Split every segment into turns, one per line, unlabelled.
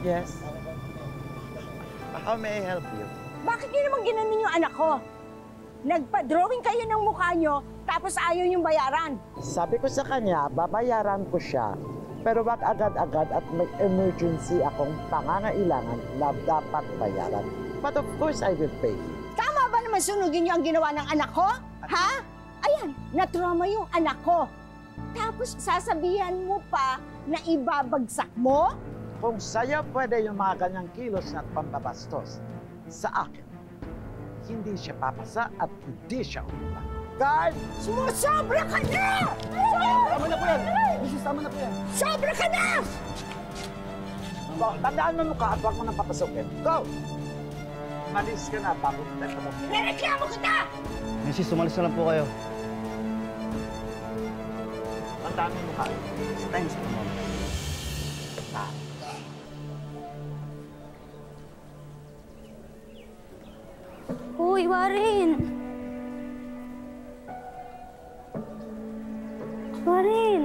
Yes? How may I help you?
Bakit niyo naman ginanon yung anak ko? Nagpa-drawing kayo ng mukha niyo, tapos ayaw yung bayaran.
Sabi ko sa kanya, babayaran ko siya. Pero wag agad-agad at may emergency akong pangangailangan na dapat bayaran. But of course, I will pay.
Tama ba naman sunugin niyo ang ginawa ng anak ko? Ha? Ayan, na-trauma yung anak ko. Tapos sasabihan mo pa na ibabagsak mo?
Kung sa'yo pwede yung mga ganyang kilos at pambabastos, sa akin, hindi siya papasa at hindi siya umutang. Guard!
Sumusobra ka na!
Tama na po yan! Mrs. Tama na po yan!
Sobra ka na!
Tandaan mo mukha at huwag mo nang papasukin. Go! Malis ka na bago tayo mo.
Nireklamo kita!
Mrs., umalis na lang po kayo.
Tandaan mo mukha.
Thanks po, ma'am.
Uy, Warren! Warren!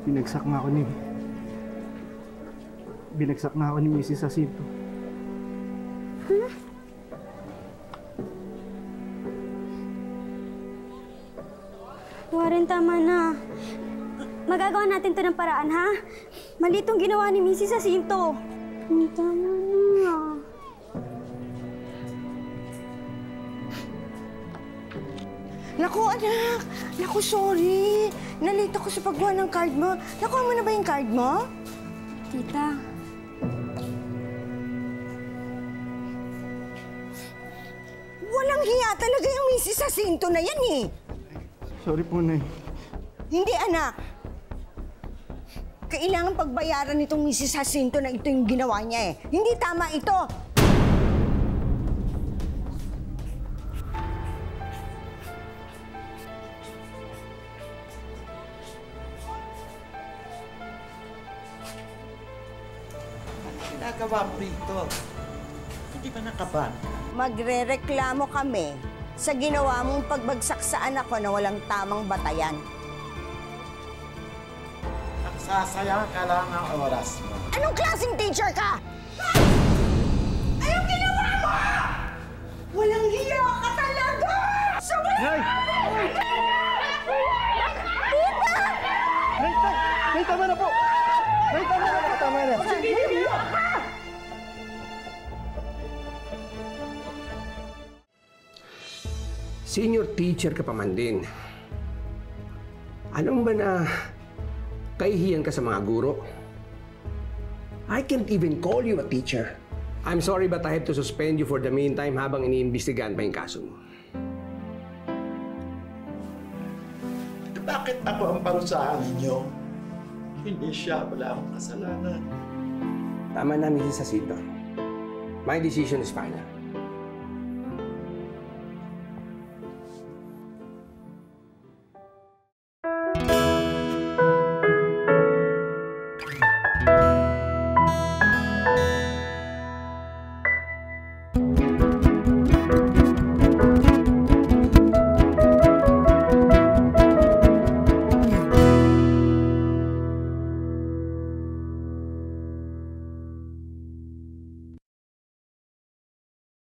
Binagsak na ako ni Mrs. Jacinto.
Huh? Warren, tama na. Magagawa natin to ng paraan, ha? Mali itong ginawa ni Mrs. Jacinto. Tama na.
Naku, anak! Naku, sorry! Nalito ko sa paggawa ng card mo. Nakuha mo na ba yung card mo?
Tita.
Walang hiya talaga yung Mrs. Jacinto na yan eh!
Sorry po, Nay.
Hindi, anak. Kailangan pagbayaran nitong Mrs. Jacinto na ito yung ginawa niya eh. Hindi tama ito!
Ginagawa mo rito. Hindi ba nakaban?
Magrereklamo kami sa ginawa mong pagbagsak sa anak ko na walang tamang batayan.
Nagsasayang ka lang ang oras mo.
Anong klaseng teacher ka? Anong ginawa mo? Walang hiya ka talaga!
Nay!
Tita!
Nay, tama na po! Nay, tama na! Tama na!
Senior teacher ka pa man din. Alam ba na kahihiyan ka sa mga guro? I can't even call you a teacher. I'm sorry but I have to suspend you for the meantime habang iniimbestigahan pa yung kaso mo.
Bakit ako ang parusahan ninyo? Hindi siya, wala akong kasalanan.
Tama na, Mrs. Jacinto. My decision is final.